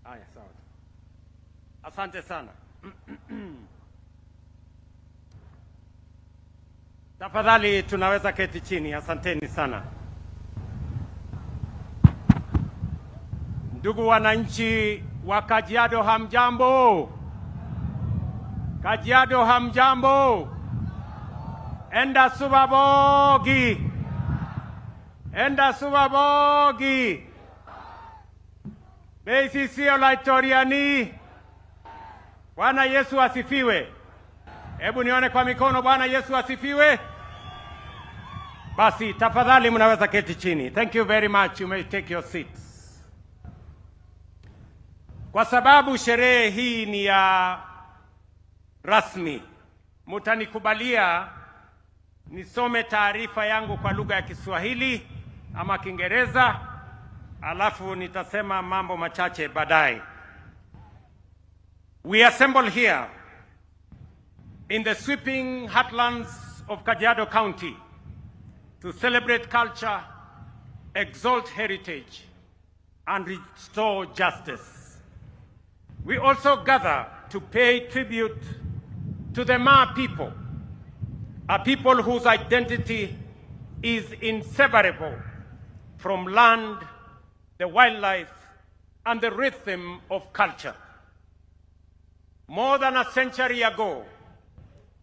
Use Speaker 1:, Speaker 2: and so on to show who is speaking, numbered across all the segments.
Speaker 1: Haya, sawa. Asante sana. Tafadhali tunaweza keti chini. Asanteni sana. Ndugu wananchi wa Kajiado, hamjambo? Kajiado, hamjambo? Enda subabogi. Enda subabogi. Beisi sio laitoriani. Bwana Yesu asifiwe. Hebu nione kwa mikono. Bwana Yesu asifiwe. Basi tafadhali mnaweza keti chini. Thank you very much. You may take your seats. Kwa sababu sherehe hii ni ya rasmi, mtanikubalia nisome taarifa yangu kwa lugha ya Kiswahili ama Kiingereza, alafu nitasema mambo machache baadaye. We assemble here in the sweeping heartlands of Kajiado County to celebrate culture, exalt heritage, and restore justice. We also gather to pay tribute to the Ma people, a people whose identity is inseparable from land, the wildlife, and the rhythm of culture. More than a century ago,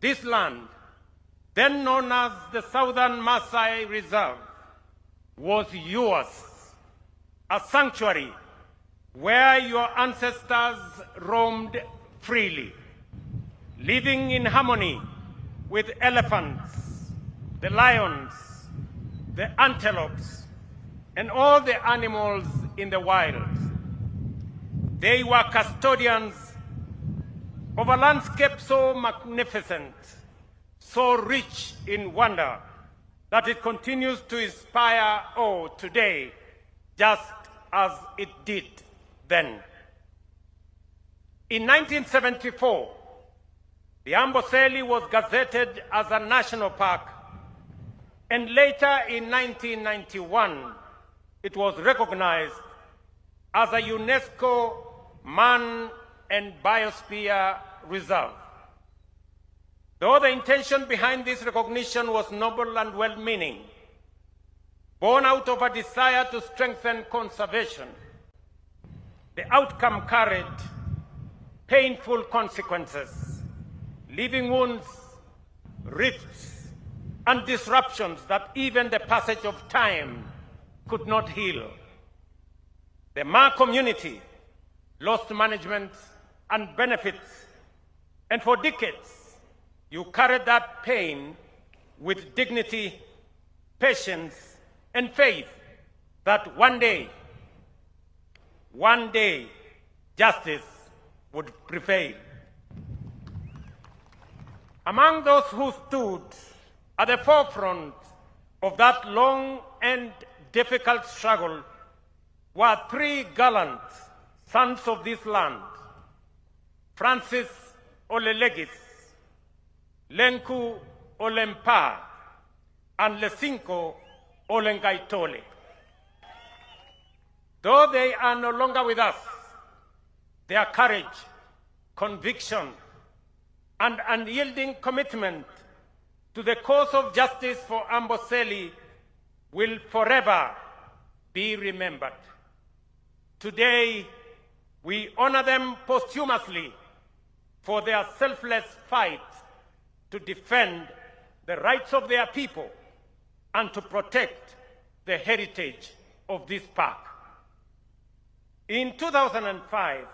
Speaker 1: this land, then known as the Southern Maasai Reserve, was yours, a sanctuary where your ancestors roamed freely, living in harmony with elephants, the lions, the antelopes, and all the animals in the wild. They were custodians of a landscape so magnificent, so rich in wonder, that it continues to inspire awe today, just as it did then. In 1974, the Amboselli was gazetted as a national park, and later in 1991, it was recognized as a UNESCO Man and Biosphere Reserve. Though the intention behind this recognition was noble and well-meaning, born out of a desire to strengthen conservation, the outcome carried painful consequences, leaving wounds, rifts, and disruptions that even the passage of time could not heal. The Ma community lost management and benefits, and for decades, you carried that pain with dignity, patience, and faith that one day, justice would prevail. Among those who stood at the forefront of that long and difficult struggle were three gallant sons of this land: Francis Olelegis, Lenku Olempa, and Lesinko Olengaitole. Though they are no longer with us, their courage, conviction, and unyielding commitment to the cause of justice for Amboselli will forever be remembered. Today, we honor them posthumously for their selfless fight to defend the rights of their people and to protect the heritage of this park. In 2005,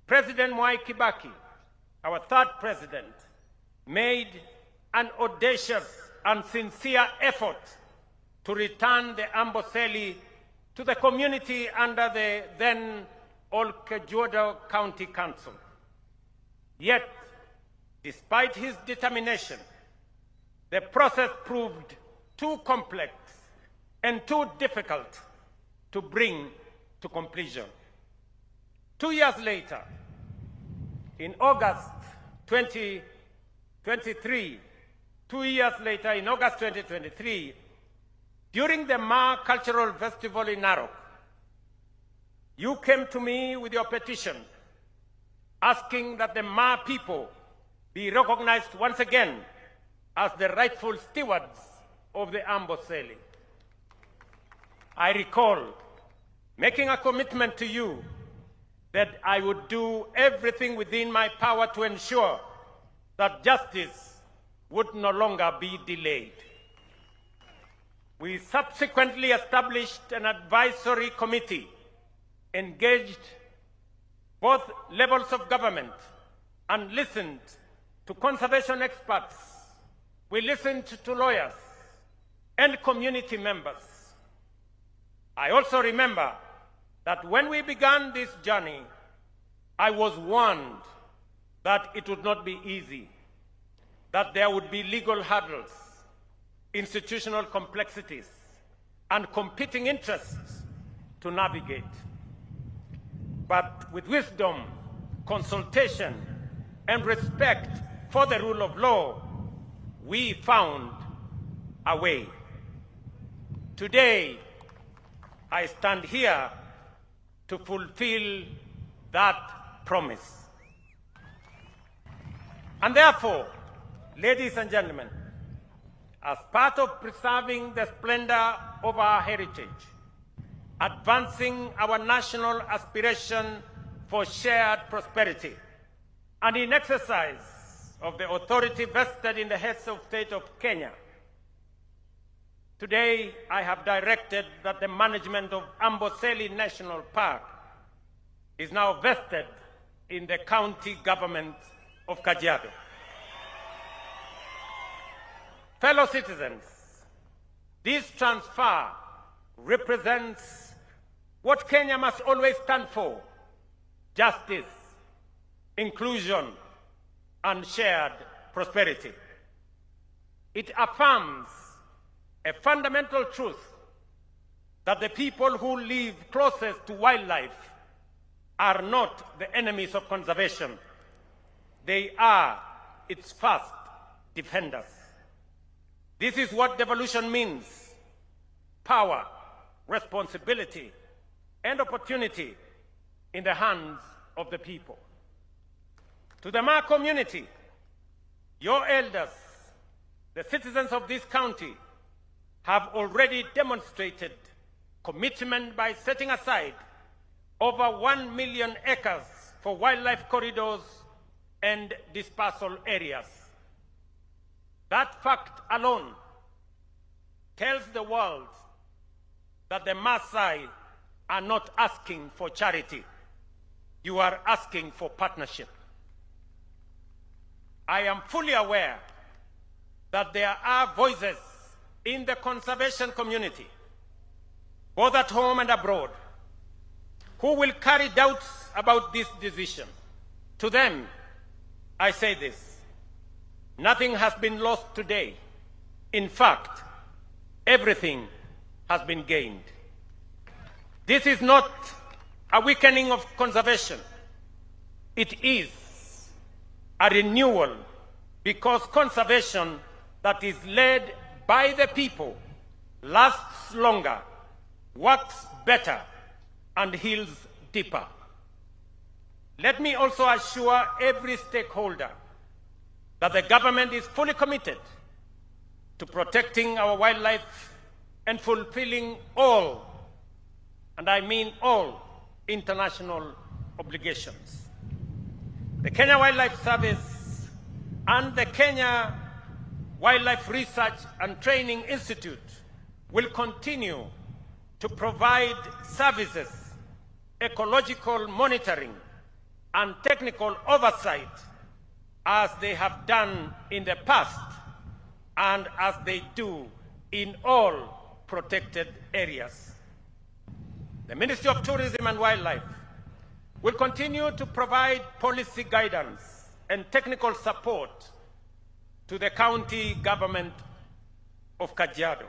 Speaker 1: President Mwai Kibaki, our third president, made an audacious and sincere effort to return the Amboselli to the community under the then Kajiado County Council. Yet, despite his determination, the process proved too complex and too difficult to bring to completion. 2 years later, in August 2023, during the Ma Cultural Festival in Narrate, You came to me with your petition, asking that the Ma people be recognized once again as the rightful stewards of the Amboselli. I recall making a commitment to you that I would do everything within my power to ensure that justice would no longer be delayed. We subsequently established an advisory committee, engaged both levels of government, and listened to conservation experts. We listened to lawyers and community members. I also remember that when we began this journey, I was warned that it would not be easy, that there would be legal hurdles, institutional complexities, and competing interests to navigate. But with wisdom, consultation, and respect for the rule of law, we found a way. Today, I stand here to fulfill that promise. And therefore, ladies and gentlemen, as part of preserving the splendor of our heritage, advancing our national aspiration for shared prosperity, and in exercise of the authority vested in the heads of state of Kenya, today I have directed that the management of Amboselli National Park is now vested in the county government of Kajiado. Fellow citizens, this transfer represents what Kenya must always stand for: justice, inclusion, and shared prosperity. It affirms a fundamental truth that the people who live closest to wildlife are not the enemies of conservation. They are its first defenders. This is what devolution means: power, responsibility, and opportunity in the hands of the people. To the Ma community, your elders, the citizens of this county, have already demonstrated commitment by setting aside over 1 million acres for wildlife corridors and dispersal areas. That fact alone tells the world that the Maasai are not asking for charity. You are asking for partnership. I am fully aware that there are voices in the conservation community, both at home and abroad, who will carry doubts about this decision. To them, I say this: nothing has been lost today. In fact, everything has been gained. This is not a weakening of conservation. It is a renewal, because conservation that is led by the people lasts longer, works better, and heals deeper. Let me also assure every stakeholder that the government is fully committed to protecting our wildlife and fulfilling all, and I mean all, international obligations. The Kenya Wildlife Service and the Kenya Wildlife Research and Training Institute will continue to provide services, ecological monitoring, and technical oversight as they have done in the past and as they do in all protected areas. The Ministry of Tourism and Wildlife will continue to provide policy guidance and technical support to the county government of Kajiado.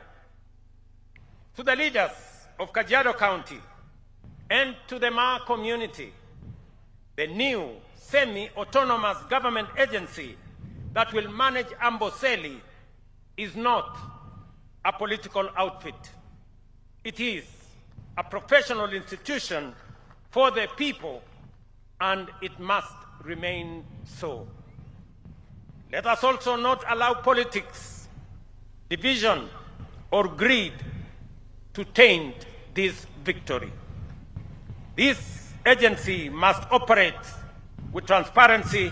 Speaker 1: To the leaders of Kajiado County and to the Ma community, the new semi-autonomous government agency that will manage Amboselli is not a political outfit. It is a professional institution for the people, and it must remain so. Let us also not allow politics, division, or greed to taint this victory. This agency must operate with transparency,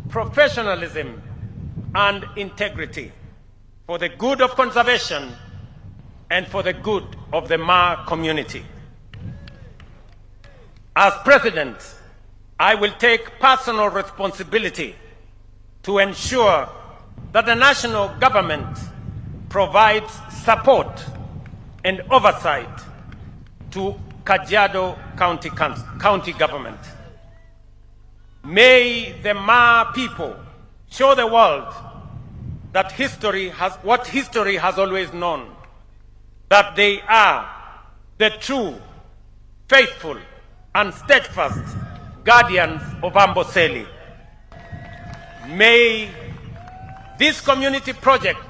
Speaker 1: professionalism, and integrity for the good of conservation and for the good of the Ma community. As President, I will take personal responsibility to ensure that the national government provides support and oversight to Kajiado County government. May the Ma people show the world that what history has always known, that they are the true, faithful, and steadfast guardians of Amboselli. May this community protect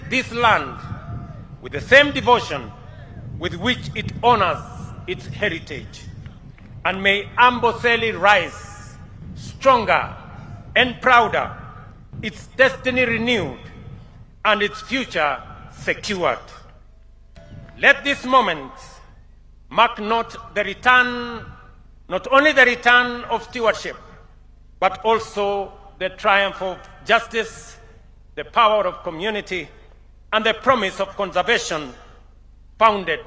Speaker 1: this land with the same devotion with which it honors its heritage. And may Amboselli rise stronger and prouder, its destiny renewed, and its future secured. Let this moment mark not only the return of stewardship, but also the triumph of justice, the power of community, and the promise of conservation founded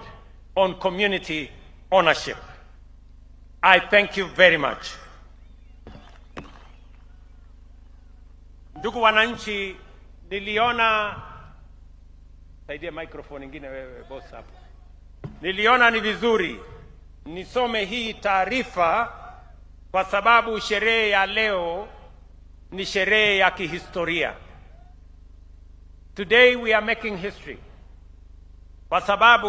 Speaker 1: on community ownership. I thank you very much. Ndugu wananchi, saidia microphone ingine wewe boss hapo. Niliona ni vizuri nisome hii taarifa kwa sababu sherehe ya leo ni sherehe ya kihistoria. Today we are making history kwa sababu